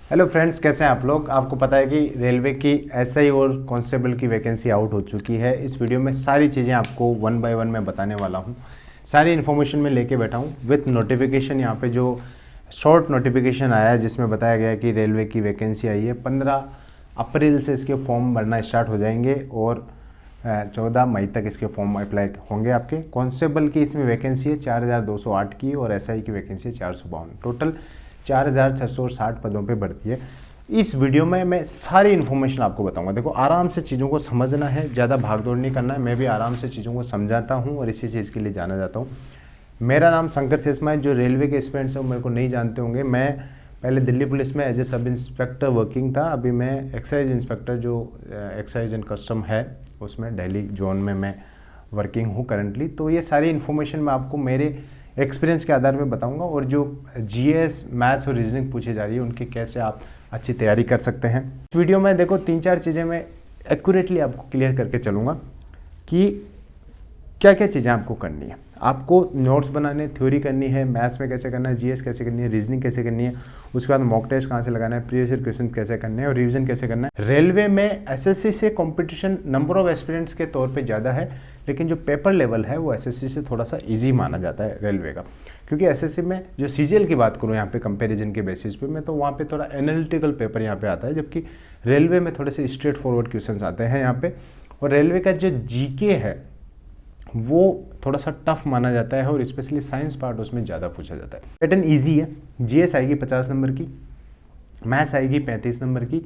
Hello friends, कैसे हैं आप लोग। आपको पता है कि रेलवे की एसआई और कांस्टेबल की वैकेंसी आउट हो चुकी है। इस वीडियो में सारी चीज़ें आपको वन बाय वन मैं बताने वाला हूं। सारी इन्फॉर्मेशन मैं लेके बैठा हूं विथ नोटिफिकेशन। यहाँ पे जो शॉर्ट नोटिफिकेशन आया है जिसमें बताया गया है कि रेलवे की वैकेंसी आई है। 15 अप्रैल से इसके फॉर्म भरना स्टार्ट हो जाएंगे और 14 मई तक इसके फॉर्म अप्लाई होंगे आपके। कांस्टेबल की इसमें वैकेंसी है 4208 की और एसआई की वैकेंसी है 452। टोटल 4660 पदों पे भर्ती है। इस वीडियो में मैं सारी इन्फॉर्मेशन आपको बताऊंगा। देखो, आराम से चीज़ों को समझना है, ज़्यादा भागदौड़ नहीं करना है। मैं भी आराम से चीज़ों को समझाता हूँ और इसी चीज़ के लिए जाना जाता हूँ। मेरा नाम शंकर शेषमा है। जो रेलवे के एस्पिरेंट्स हैं वो मेरे को नहीं जानते होंगे। मैं पहले दिल्ली पुलिस में as a sub inspector working था। अभी मैं एक्साइज इंस्पेक्टर जो एक्साइज एंड कस्टम है उसमें दिल्ली जोन में मैं वर्किंग हूँ करंटली। तो ये सारी इन्फॉर्मेशन मैं आपको मेरे एक्सपीरियंस के आधार में बताऊंगा और जो जीएस, मैथ्स और रीजनिंग पूछी जा रही है उनकी कैसे आप अच्छी तैयारी कर सकते हैं। इस वीडियो में देखो 3-4 चीज़ें मैं एक्यूरेटली आपको क्लियर करके चलूँगा कि क्या क्या चीज़ें आपको करनी है। आपको नोट्स बनाने, थ्योरी करनी है, मैथ्स में कैसे करना है, जीएस कैसे करनी है, रीजनिंग कैसे करनी है, उसके बाद मॉक टेस्ट कहाँ से लगाना है, प्रीवियस ईयर क्वेश्चन कैसे करने हैं और रिवीजन कैसे करना है। रेलवे में एसएससी से कंपटीशन नंबर ऑफ एस्पिरेंट्स के तौर पे ज़्यादा है, लेकिन जो पेपर लेवल है वो एसएससी से थोड़ा सा ईजी माना जाता है रेलवे का। क्योंकि एसएससी में जो सीजीएल की बात करूँ यहाँ पे कंपेरिजन के बेसिस पे, मैं तो वहाँ पे थोड़ा एनालिटिकल पेपर यहाँ पे आता है, जबकि रेलवे में थोड़े से स्ट्रेट फॉरवर्ड क्वेश्चन आते हैं यहाँ पे। और रेलवे का जो जीके है वो थोड़ा सा टफ माना जाता है और स्पेशली साइंस पार्ट उसमें ज़्यादा पूछा जाता है। पैटर्न इजी है। जीएस आएगी 50 नंबर की, मैथ्स आएगी 35 नंबर की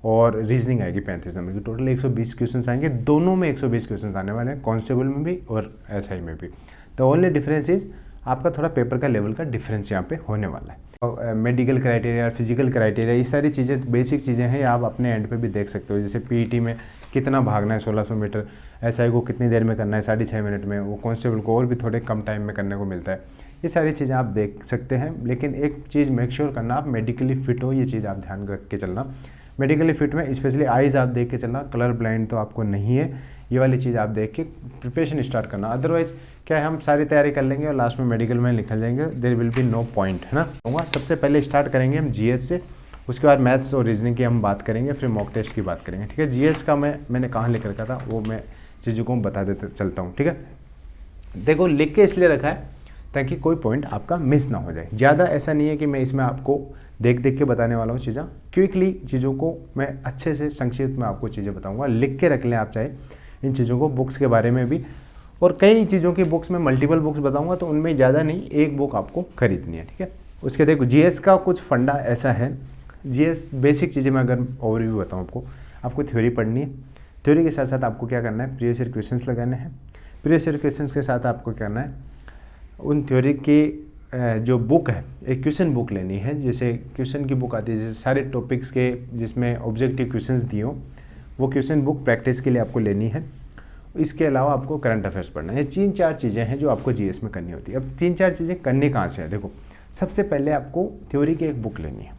और रीजनिंग आएगी 35 नंबर की। टोटल 120 क्वेश्चन आएंगे। दोनों में 120 क्वेश्चन आने वाले हैं, कांस्टेबल में भी और एसआई में भी। द ओनली डिफरेंस इज आपका थोड़ा पेपर का लेवल का डिफरेंस यहाँ पे होने वाला है। मेडिकल क्राइटेरिया, फिजिकल क्राइटेरिया, ये सारी चीज़ें बेसिक चीज़ें हैं, आप अपने एंड पे भी देख सकते हो। जैसे पीईटी में कितना भागना है 1600 मीटर, एसआई को कितनी देर में करना है 6.5 मिनट में, वो कांस्टेबल को और भी थोड़े कम टाइम में करने को मिलता है। ये सारी चीज़ें आप देख सकते हैं। लेकिन एक चीज़ मेक श्योर करना, आप मेडिकली फिट हो, ये चीज़ आप ध्यान रख के चलना। मेडिकली फिट में स्पेशली आइज़ आप देख के चलना। कलर ब्लाइंड तो आपको नहीं है, ये वाली चीज़ आप देख के प्रिपरेशन स्टार्ट करना। अदरवाइज क्या है, हम सारी तैयारी कर लेंगे और लास्ट में मेडिकल में निकल जाएंगे, there will be no point, है ना। सबसे पहले स्टार्ट करेंगे हम जीएस से, उसके बाद मैथ्स और रीजनिंग की हम बात करेंगे, फिर मॉक टेस्ट की बात करेंगे, ठीक है। जीएस का मैंने कहाँ लिख रखा था वो मैं चीज़ों को बता देते चलता हूँ, ठीक है। देखो, लिख के इसलिए रखा है ताकि कोई पॉइंट आपका मिस ना हो जाए। ज़्यादा ऐसा नहीं है कि मैं इसमें आपको देख देख के बताने वाला हूँ चीज़ें। क्विकली चीज़ों को मैं अच्छे से संक्षिप्त में आपको चीज़ें बताऊँगा। लिख के रख लें आप चाहे इन चीज़ों को, बुक्स के बारे में भी। और कई चीज़ों की बुक्स में मल्टीपल बुक्स बताऊँगा, तो उनमें ज़्यादा नहीं, एक बुक आपको खरीदनी है, ठीक है। उसके देखो, जीएस का कुछ फंडा ऐसा है। जीएस बेसिक चीज़ें मैं अगर ओवरव्यू बताऊँ आपको थ्योरी पढ़नी है। थ्योरी के साथ साथ आपको क्या करना है, प्रीवियस ईयर क्वेश्चंस लगाने हैं। प्रीवियस ईयर क्वेश्चंस के साथ आपको क्या करना है, उन थ्योरी की जो बुक है, एक क्वेश्चन बुक लेनी है। जैसे क्वेश्चन की बुक आती है, जैसे सारे टॉपिक्स के जिसमें ऑब्जेक्टिव क्वेश्चंस दिए हो, वो क्वेश्चन बुक प्रैक्टिस के लिए आपको लेनी है। इसके अलावा आपको करंट अफेयर्स पढ़ना है। ये 3-4 चीज़ें हैं जो आपको जीएस में करनी होती है। अब 3-4 चीज़ें करनी कहाँ से है, देखो, सबसे पहले आपको थ्योरी की एक बुक लेनी है।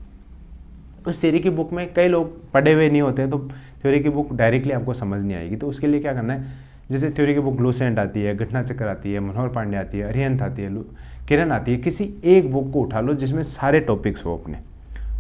उस थ्योरी की बुक में कई लोग पढ़े हुए नहीं होते हैं, तो थ्योरी की बुक डायरेक्टली आपको समझ नहीं आएगी। तो उसके लिए क्या करना है, जैसे थ्योरी की बुक लूसेंट आती है, घटना चक्र आती है, मनोहर पांडे आती है, अरिहंत आती है, किरण आती है, किसी एक बुक को उठा लो जिसमें सारे टॉपिक्स हो अपने,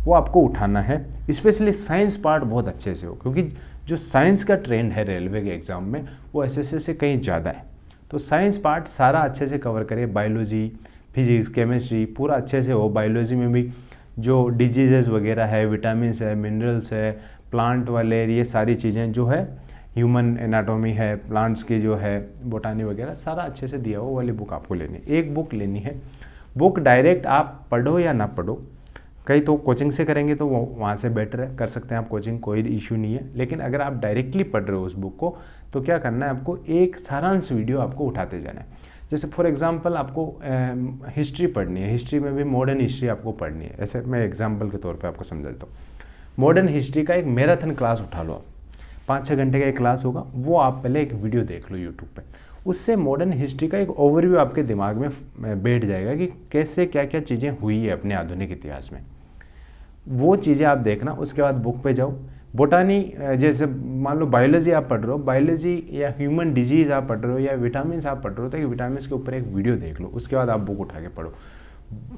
वो आपको उठाना है। स्पेशली साइंस पार्ट बहुत अच्छे से हो, क्योंकि जो साइंस का ट्रेंड है रेलवे के एग्जाम में वो एसएससी से कहीं ज़्यादा है। तो साइंस पार्ट सारा अच्छे से कवर करे, बायोलॉजी, फिजिक्स, केमिस्ट्री पूरा अच्छे से हो। बायोलॉजी में भी जो डिजीजेज वगैरह है, विटामिन है, मिनरल्स है, प्लांट वाले, ये सारी चीज़ें जो है, ह्यूमन एनाटॉमी है, प्लांट्स की जो है बोटानी वगैरह, सारा अच्छे से दिया हो, वो वाली बुक आपको लेनी है। एक बुक लेनी है। बुक डायरेक्ट आप पढ़ो या ना पढ़ो, कई तो कोचिंग से करेंगे तो वो वहाँ से बेटर है, कर सकते हैं आप कोचिंग, कोई इशू नहीं है। लेकिन अगर आप डायरेक्टली पढ़ रहे हो उस बुक को, तो क्या करना है, आपको एक सारांश वीडियो आपको उठाते जाना है। जैसे फॉर एग्जांपल आपको हिस्ट्री पढ़नी है, हिस्ट्री में भी मॉडर्न हिस्ट्री आपको पढ़नी है। ऐसे मैं एग्जांपल के तौर पे आपको समझा देता हूँ। मॉडर्न हिस्ट्री का एक मैराथन क्लास उठा लो आप, 5-6 घंटे का एक क्लास होगा, वो आप पहले एक वीडियो देख लो यूट्यूब पे। उससे मॉडर्न हिस्ट्री का एक ओवरव्यू आपके दिमाग में बैठ जाएगा कि कैसे क्या क्या चीज़ें हुई है अपने आधुनिक इतिहास में। वो चीज़ें आप देखना। उसके बाद बुक पे जाओ। बोटानी, जैसे मान लो बायोलॉजी आप पढ़ रहे हो, बायोलॉजी या ह्यूमन डिजीज़ आप पढ़ रहे हो या विटामिन आप पढ़ रहे हो, तो विटामिन के ऊपर एक वीडियो देख लो। उसके बाद आप बुक उठा के पढ़ो।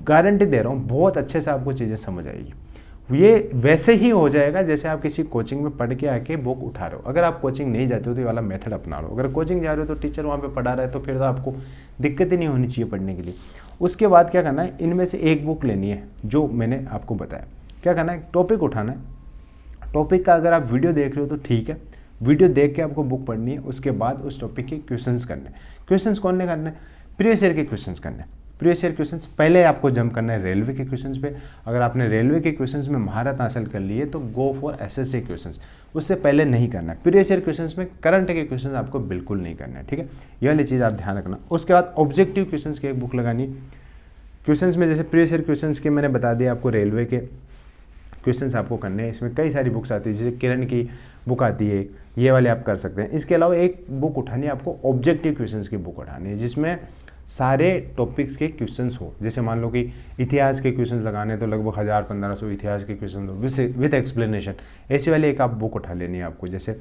गारंटी दे रहा हूँ बहुत अच्छे से आपको चीज़ें समझ आएगी। ये वैसे ही हो जाएगा जैसे आप किसी कोचिंग में पढ़ के आके बुक उठा रहे हो। अगर आप कोचिंग नहीं जाते हो तो ये वाला मेथड अपना लो। अगर कोचिंग जा रहे हो तो टीचर वहाँ पे पढ़ा रहा है तो फिर तो आपको दिक्कत ही नहीं होनी चाहिए पढ़ने के लिए। उसके बाद क्या करना है, इनमें से एक बुक लेनी है जो मैंने आपको बताया। क्या करना है, टॉपिक उठाना है। टॉपिक का अगर आप वीडियो देख रहे हो तो ठीक है, वीडियो देख के आपको बुक पढ़नी है। उसके बाद उस टॉपिक के क्वेश्चंस करने। क्वेश्चंस कौन ने करने, प्रीवियस ईयर के क्वेश्चंस करने। प्रीवियस ईयर क्वेश्चंस पहले आपको जंप करना है रेलवे के क्वेश्चंस पे। अगर आपने रेलवे के क्वेश्चंस में महारत हासिल कर ली है तो गो फॉर एसएससी क्वेश्चंस, उससे पहले नहीं करना है। प्रीवियस ईयर क्वेश्चंस में करंट के क्वेश्चंस आपको बिल्कुल नहीं करना है, ठीक है। ये वाली चीज़ आप ध्यान रखना। उसके बाद ऑब्जेक्टिव क्वेश्चंस की एक बुक लगानी। क्वेश्चंस में जैसे प्रीवियस ईयर क्वेश्चंस के मैंने बता दिया आपको, रेलवे के क्वेश्चंस आपको करने हैं। इसमें कई सारी बुक्स आती है, जैसे किरण की बुक आती है, ये वाले आप कर सकते हैं। इसके अलावा एक बुक उठानी है आपको, ऑब्जेक्टिव क्वेश्चंस की बुक उठानी है जिसमें सारे टॉपिक्स के क्वेश्चंस हो। जैसे मान लो कि इतिहास के क्वेश्चंस लगाने तो लगभग 1000-1500 इतिहास के क्वेश्चन हो विद एक्सप्लेनेशन। ऐसी वाली एक आप बुक उठा लेनी है आपको। जैसे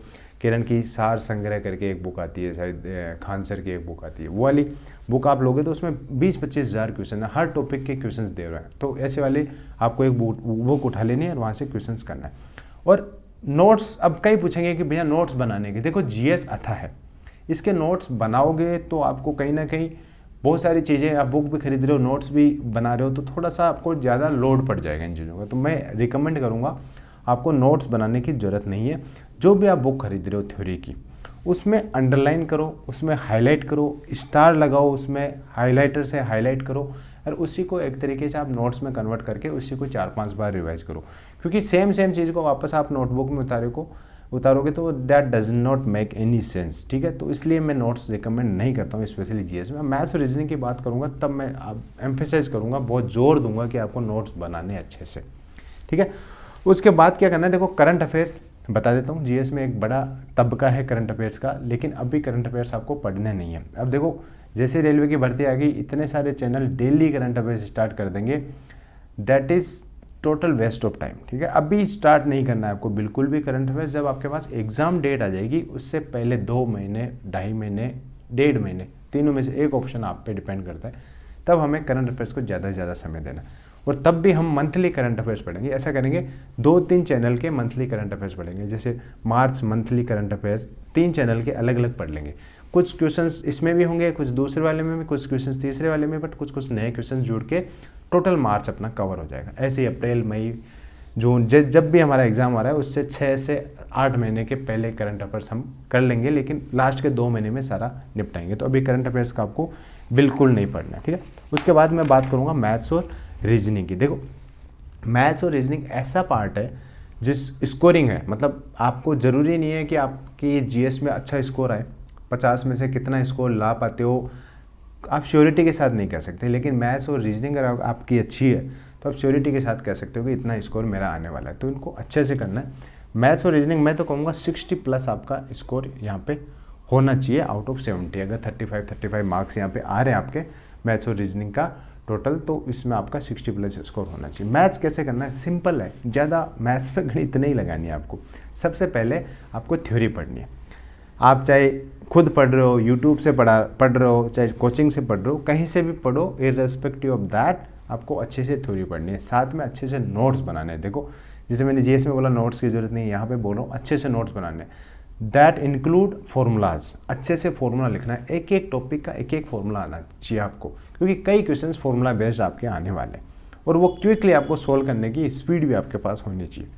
किरण की सार संग्रह करके एक बुक आती है, शायद खान सर की एक बुक आती है, वो वाली बुक आप लोगे तो उसमें 20-25 हज़ार क्वेश्चन है, हर टॉपिक के क्वेश्चन दे रहे हैं। तो ऐसे वाली आपको एक बुक उठा लेनी है और वहाँ से क्वेश्चन करना है। और नोट्स, अब कई पूछेंगे कि भैया नोट्स बनाने के, देखो जीएस अथा है, इसके नोट्स बनाओगे तो आपको कहीं ना कहीं बहुत सारी चीज़ें, आप बुक भी खरीद रहे हो, नोट्स भी बना रहे हो, तो थोड़ा सा आपको ज़्यादा लोड पड़ जाएगा इन चीज़ों का। तो मैं रिकमेंड करूँगा आपको नोट्स बनाने की ज़रूरत नहीं है। जो भी आप बुक खरीद रहे हो थ्योरी की, उसमें अंडरलाइन करो, उसमें हाईलाइट करो, स्टार लगाओ, उसमें हाईलाइटर से हाईलाइट करो और उसी को एक तरीके से आप नोट्स में कन्वर्ट करके उसी को 4-5 बार रिवाइज करो। क्योंकि सेम चीज़ को वापस आप नोटबुक में उतारोगे तो that does not make any sense, ठीक है। तो इसलिए मैं नोट्स रिकमेंड नहीं करता हूँ, स्पेशली जीएस में। मैथ्स और रीजनिंग की बात करूँगा तब मैं एम्फेसाइज करूँगा, बहुत जोर दूंगा कि आपको नोट्स बनाने अच्छे से, ठीक है। उसके बाद क्या करना है, देखो करंट अफेयर्स बता देता हूँ। जीएस में एक बड़ा तबका है करंट अफेयर्स का, लेकिन अभी करंट अफेयर्स आपको पढ़ने नहीं है। अब देखो जैसे रेलवे की भर्ती आ गई, इतने सारे channel daily current affairs start कर देंगे, that is total waste of time, ठीक है। अभी स्टार्ट नहीं करना है आपको बिल्कुल भी करंट अफेयर्स। जब आपके पास एग्जाम डेट आ जाएगी उससे पहले 2 महीने, 2.5 महीने, 1.5 महीने, तीनों में से एक ऑप्शन आप पे डिपेंड करता है, तब हमें करंट अफेयर्स को ज़्यादा से ज़्यादा समय देना। और तब भी हम मंथली करंट अफेयर्स पढ़ेंगे। ऐसा करेंगे 2-3 चैनल के मंथली करंट अफेयर्स पढ़ेंगे। जैसे मार्च मंथली करंट अफेयर्स 3 चैनल के अलग अलग पढ़ लेंगे। कुछ क्वेश्चंस इसमें भी होंगे, कुछ दूसरे वाले में भी, कुछ क्वेश्चंस तीसरे वाले में, बट कुछ नए क्वेश्चंस जुड़ के टोटल मार्च अपना कवर हो जाएगा। ऐसे ही अप्रैल, मई, जून, जब भी हमारा एग्जाम आ रहा है उससे 6 से 8 महीने के पहले करंट अफेयर्स हम कर लेंगे, लेकिन लास्ट के 2 महीने में सारा निपटाएंगे। तो अभी करंट अफेयर्स का आपको बिल्कुल नहीं पढ़ना है, ठीक है। उसके बाद मैं बात करूँगा मैथ्स और रीजनिंग की। देखो मैथ्स और रीजनिंग ऐसा पार्ट है जिस स्कोरिंग है, मतलब आपको ज़रूरी नहीं है कि आपकी जीएस में अच्छा स्कोर आए, 50 में से कितना स्कोर ला पाते हो आप श्योरिटी के साथ नहीं कह सकते। लेकिन मैथ्स और रीजनिंग अगर आपकी अच्छी है तो आप श्योरिटी के साथ कह सकते हो कि इतना स्कोर मेरा आने वाला है। तो इनको अच्छे से करना है। मैथ्स और रीजनिंग मैं तो कहूँगा 60+ आपका स्कोर यहाँ पे होना चाहिए आउट ऑफ 70। अगर 35 मार्क्स यहाँ पे आ रहे हैं आपके मैथ्स और रीजनिंग का टोटल, तो इसमें आपका 60+ स्कोर होना चाहिए। मैथ्स कैसे करना है, सिंपल है, ज़्यादा मैथ्स पे गणित नहीं लगानी है आपको। सबसे पहले आपको थ्योरी पढ़नी है। आप चाहे खुद पढ़ रहे हो, यूट्यूब से पढ़ रहे हो, चाहे कोचिंग से पढ़ रहे हो, कहीं से भी पढ़ो, इर्रेस्पेक्टिव ऑफ दैट आपको अच्छे से थ्योरी पढ़नी है। साथ में अच्छे से नोट्स बनाने हैं। देखो जैसे मैंने जीएस में बोला नोट्स की जरूरत नहीं है, यहाँ पे बोल रहा हूँ अच्छे से नोट्स बनाने हैं। दैट इंक्लूड फॉर्मूलाज, अच्छे से फॉर्मूला लिखना है। एक एक टॉपिक का एक एक फॉर्मूला आना चाहिए आपको, क्योंकि कई क्वेश्चंस फॉर्मूला बेस्ड आपके आने वाले हैं और वो क्विकली आपको सोल्व करने की स्पीड भी आपके पास होनी चाहिए।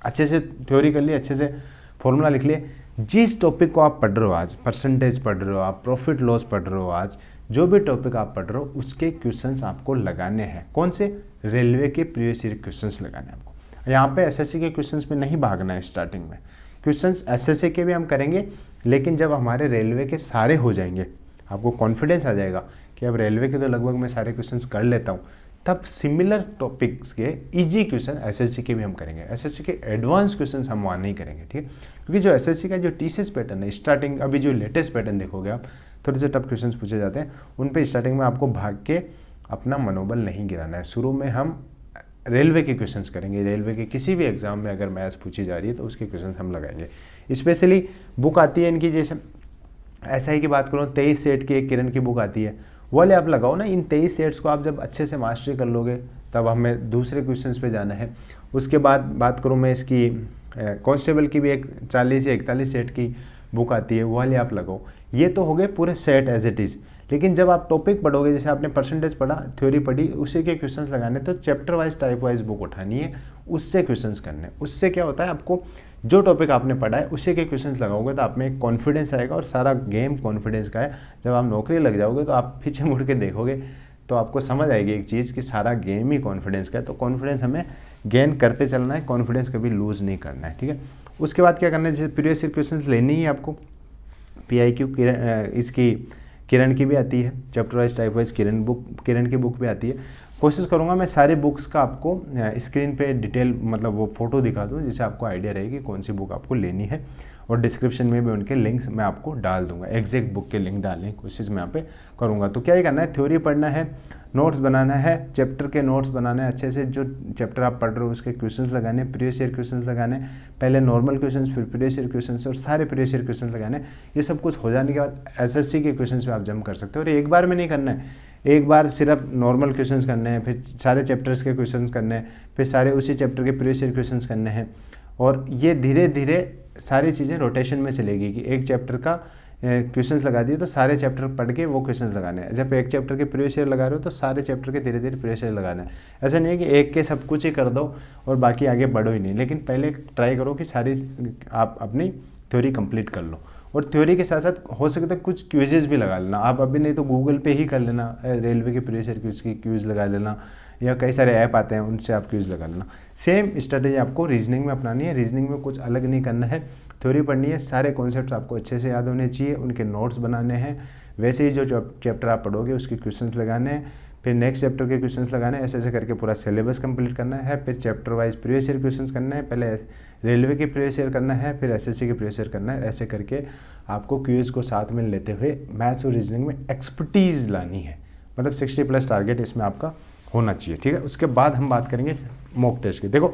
अच्छे से थ्योरी कर लिए, अच्छे से फॉर्मूला लिख लिए। जिस टॉपिक को आप पढ़ रहे हो आज, परसेंटेज पढ़ रहे हो आप, प्रॉफिट लॉस पढ़ रहे हो आज, जो भी टॉपिक आप पढ़ रहे हो उसके क्वेश्चंस आपको लगाने हैं। कौन से, रेलवे के प्रीवियस ईयर क्वेश्चंस लगाने हैं आपको। यहाँ पे एसएससी के क्वेश्चंस में नहीं भागना है। स्टार्टिंग में क्वेश्चंस एसएससी के भी हम करेंगे, लेकिन जब हमारे रेलवे के सारे हो जाएंगे, आपको कॉन्फिडेंस आ जाएगा कि अब रेलवे के तो लगभग मैं सारे क्वेश्चंस कर लेता हूँ, तब सिमिलर टॉपिक्स के इजी क्वेश्चन एसएससी के भी हम करेंगे। एसएससी के एडवांस क्वेश्चंस हम वहाँ नहीं करेंगे, ठीक है। क्योंकि जो एसएससी का जो टीसीएस पैटर्न है, स्टार्टिंग अभी जो लेटेस्ट पैटर्न देखोगे आप, थोड़े से टफ क्वेश्चंस पूछे जाते हैं, उन पे स्टार्टिंग में आपको भाग के अपना मनोबल नहीं गिराना है। शुरू में हम रेलवे के क्वेश्चंस करेंगे। रेलवे के किसी भी एग्जाम में अगर मैथ्स पूछी जा रही है तो उसके क्वेश्चंस हम लगाएंगे। स्पेशली बुक आती है इनकी, जैसे एसआई की बात करूँ 23 सेट की एक किरण की बुक आती है, वो वाले आप लगाओ ना। इन 23 सेट्स को आप जब अच्छे से मास्टरी कर लोगे तब हमें दूसरे क्वेश्चंस पे जाना है। उसके बाद बात करूँ मैं इसकी कांस्टेबल की भी एक 40 या 41 सेट की बुक आती है, वो वाली आप लगाओ। ये तो हो गए पूरे सेट एज इट इज़। लेकिन जब आप टॉपिक पढ़ोगे, जैसे आपने परसेंटेज पढ़ा, थ्योरी पढ़ी, उसी के क्वेश्चंस लगाने, तो chapter wise type wise book उठानी है, उससे क्वेश्चंस करने। उससे क्या होता है, आपको जो टॉपिक आपने पढ़ा है उसी के क्वेश्चंस लगाओगे तो आप में एक कॉन्फिडेंस आएगा। और सारा गेम कॉन्फिडेंस का है। जब आप नौकरी लग जाओगे तो आप पीछे मुड़ के देखोगे तो आपको समझ आएगी एक चीज़ कि सारा गेम ही कॉन्फिडेंस का है। तो कॉन्फिडेंस हमें गेन करते चलना है, कॉन्फिडेंस कभी लूज़ नहीं करना है, ठीक है। उसके बाद क्या करना है, जैसे प्रीवियस ईयर क्वेश्चंस लेनी ही आपको। PIQ इसकी किरण की भी आती है, चैप्टर वाइज टाइप वाइज किरण की बुक भी आती है। कोशिश करूंगा मैं सारी बुक्स का आपको स्क्रीन पे डिटेल मतलब वो फोटो दिखा दूं, जिससे आपको आइडिया रहेगी कौन सी बुक आपको लेनी है। और डिस्क्रिप्शन में भी उनके लिंक्स मैं आपको डाल दूंगा, एग्जैक्ट बुक के लिंक डालने की कोशिश मैं यहाँ पे करूँगा। तो क्या ही करना है, थ्योरी पढ़ना है, नोट्स बनाना है, चैप्टर के नोट्स बनाना है अच्छे से। जो चैप्टर आप पढ़ रहे हो उसके क्वेश्चंस लगाने, प्रीवियस ईयर क्वेश्चंस लगाने, पहले नॉर्मल क्वेश्चंस फिर प्रीवियस ईयर क्वेश्चंस और सारे प्रीवियस ईयर क्वेश्चंस लगाने। ये सब कुछ हो जाने के बाद SSC के क्वेश्चंस पे आप जंप कर सकते हो। और एक बार में नहीं करना है, एक बार सिर्फ नॉर्मल क्वेश्चंस करने हैं, फिर सारे चैप्टर्स के क्वेश्चंस करने हैं, फिर सारे उसी चैप्टर के प्रीवियस ईयर क्वेश्चंस करने हैं। और ये धीरे धीरे सारी चीज़ें रोटेशन में चलेगी कि एक चैप्टर का क्वेश्चंस लगा दिए तो सारे चैप्टर पढ़ के वो क्वेश्चंस लगाने हैं। जब एक चैप्टर के प्रीवियस ईयर लगा रहे हो तो सारे चैप्टर के धीरे धीरे प्रीवियस ईयर लगाना है। ऐसा नहीं है कि एक के सब कुछ ही कर दो और बाकी आगे बढ़ो ही नहीं, लेकिन पहले ट्राई करो कि सारी आप अपनी थ्योरी कंप्लीट कर लो। और थ्योरी के साथ साथ हो सके तो कुछ क्विजेज भी लगा लेना आप, अभी नहीं तो गूगल पे ही कर लेना, रेलवे के प्रीवियस ईयर क्विज की क्विज लगा लेना, या कई सारे ऐप आते हैं उनसे आप क्विज लगा लेना। सेम स्ट्रेटेजी आपको रीजनिंग में अपनानी है। रीजनिंग में कुछ अलग नहीं करना है, थ्योरी पढ़नी है, सारे कॉन्सेप्ट्स आपको अच्छे से याद होने चाहिए, उनके नोट्स बनाने हैं। वैसे ही जो चैप्टर आप पढ़ोगे उसके क्वेश्चंस लगाने हैं, फिर नेक्स्ट चैप्टर के क्वेश्चंस लगाने हैं, ऐसे ऐसे करके पूरा सिलेबस कंप्लीट करना है। फिर chapter wise previous year questions करना है, पहले रेलवे के प्रीवियस ईयर करना है, फिर SSC के प्रीवियस ईयर करना है। ऐसे करके आपको क्यूज को साथ में लेते हुए मैथ्स और रीजनिंग में एक्सपर्टीज़ लानी है। मतलब 60+ टारगेट इसमें आपका होना चाहिए, ठीक है। उसके बाद हम बात करेंगे मॉक टेस्ट की। देखो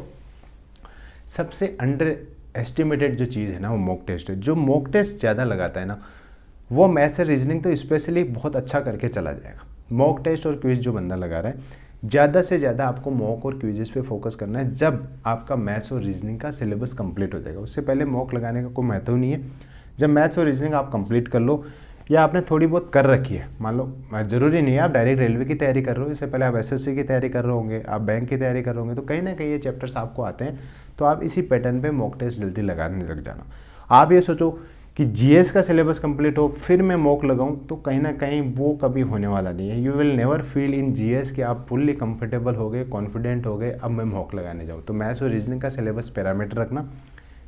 सबसे अंडर एस्टिमेटेड जो चीज़ है ना वो मॉक टेस्ट है। जो मॉक टेस्ट ज़्यादा लगाता है ना वो मैथ्स और रीजनिंग तो स्पेशली बहुत अच्छा करके चला जाएगा। मॉक टेस्ट और क्विज जो बंदा लगा रहा है, ज़्यादा से ज़्यादा आपको मॉक और क्विजेस पे फोकस करना है जब आपका मैथ्स और रीजनिंग का सिलेबस कंप्लीट हो जाएगा। उससे पहले मॉक लगाने का कोई महत्व नहीं है। जब मैथ्स और रीजनिंग आप कंप्लीट कर लो या आपने थोड़ी बहुत कर रखी है, मान लो ज़रूरी नहीं है आप डायरेक्ट रेलवे की तैयारी कर रहे हो, इससे पहले आप SSC की तैयारी कर रहे होंगे, आप बैंक की तैयारी कर रहे होंगे, तो कहीं ना कहीं ये चैप्टर्स आपको आते हैं, तो आप इसी पैटर्न पे मॉक टेस्ट जल्दी लगाने लग जाना। आप ये सोचो कि GS का सिलेबस कंप्लीट हो फिर मैं मॉक लगाऊं, तो कहीं ना कहीं वो कभी होने वाला नहीं है। You will never feel in GS कि आप फुल्ली कंफर्टेबल हो गए, कॉन्फिडेंट हो गए, अब मैं मॉक लगाने जाऊँ। तो मैथ्स और रीजनिंग का सिलेबस पैरामीटर रखना,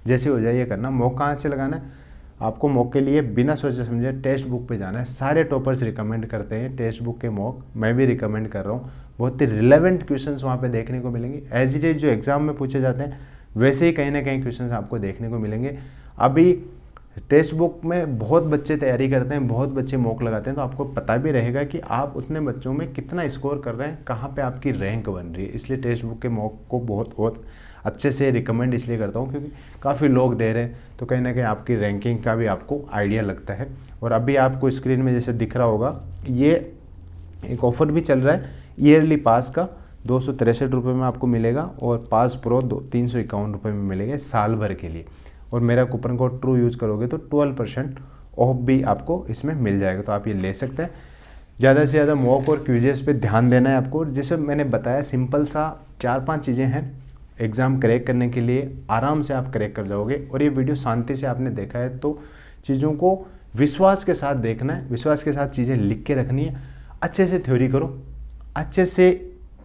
जैसे हो जाए ये करना। मॉक कहाँ से लगाना है, आपको मॉक के लिए बिना सोचे समझे टेक्स्ट बुक पे जाना है। सारे टॉपर्स रिकमेंड करते हैं टेक्स्ट बुक के मॉक, मैं भी रिकमेंड कर रहा हूँ। बहुत ही रिलेवेंट क्वेश्चंस वहाँ पे देखने को मिलेंगे। एज इट इज जो एग्जाम में पूछे जाते हैं वैसे ही कहीं ना कहीं क्वेश्चंस आपको देखने को मिलेंगे। अभी टेक्स्ट बुक में बहुत बच्चे तैयारी करते हैं, बहुत बच्चे मॉक लगाते हैं, तो आपको पता भी रहेगा कि आप उतने बच्चों में कितना स्कोर कर रहे हैं, कहाँ पे आपकी रैंक बन रही है। इसलिए टेक्स्ट बुक के मॉक को बहुत अच्छे से रिकमेंड इसलिए करता हूँ क्योंकि काफ़ी लोग दे रहे हैं, तो कहीं ना कहीं आपकी रैंकिंग का भी आपको आइडिया लगता है। और अभी आपको स्क्रीन में जैसे दिख रहा होगा, ये एक ऑफर भी चल रहा है ईयरली पास का, 263 रुपये में आपको मिलेगा, और पास प्रो 351 रुपये में मिलेगा साल भर के लिए। और मेरा कूपन कोड ट्रू यूज़ करोगे तो 12% ऑफ भी आपको इसमें मिल जाएगा, तो आप ये ले सकते हैं। ज़्यादा से ज़्यादा मॉक और क्विजेस पे ध्यान देना है आपको। जैसे मैंने बताया सिंपल सा 4-5 चीज़ें हैं एग्ज़ाम क्रैक करने के लिए, आराम से आप क्रैक कर जाओगे। और ये वीडियो शांति से आपने देखा है तो चीज़ों को विश्वास के साथ देखना है, विश्वास के साथ चीज़ें लिख के रखनी है। अच्छे से थ्योरी करो, अच्छे से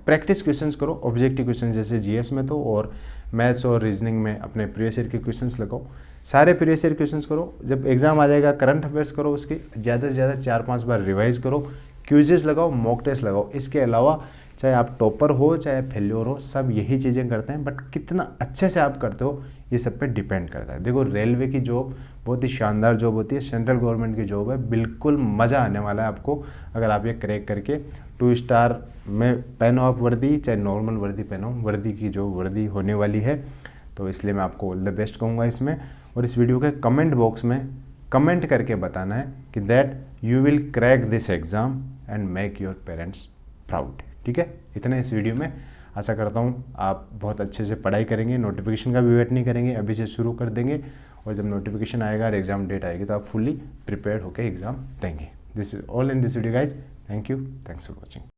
प्रैक्टिस क्वेश्चंस करो, ऑब्जेक्टिव क्वेश्चंस जैसे GS में तो, और मैथ्स और रीजनिंग में अपने प्रीवियस ईयर के क्वेश्चंस लगाओ, सारे प्रीवियस ईयर क्वेश्चंस करो। जब एग्जाम आ जाएगा करंट अफेयर्स करो, उसकी ज़्यादा से ज़्यादा 4-5 बार रिवाइज करो, क्विजेस लगाओ, मॉक टेस्ट लगाओ। इसके अलावा चाहे आप टॉपर हो चाहे फेल्योर हो, सब यही चीज़ें करते हैं, बट कितना अच्छे से आप करते हो ये सब पे डिपेंड करता है। देखो रेलवे की जॉब बहुत ही शानदार जॉब होती है, सेंट्रल गवर्नमेंट की जॉब है, बिल्कुल मज़ा आने वाला है आपको अगर आप ये क्रैक करके 2 स्टार में पहनो आप वर्दी, चाहे नॉर्मल वर्दी पहनो, वर्दी की जो वर्दी होने वाली है। तो इसलिए मैं आपको ऑल द बेस्ट कहूँगा इसमें। और इस वीडियो के कमेंट बॉक्स में कमेंट करके बताना है कि that you will crack this exam and make your parents proud. ठीक है, इतना इस वीडियो में। आशा करता हूँ आप बहुत अच्छे से पढ़ाई करेंगे, नोटिफिकेशन का भी वेट नहीं करेंगे, अभी से शुरू कर देंगे, और जब नोटिफिकेशन आएगा और एग्ज़ाम डेट आएगी तो आप फुल्ली प्रिपेयर्ड होकर एग्ज़ाम देंगे। This is all in this video guys. Thank you, thanks for watching.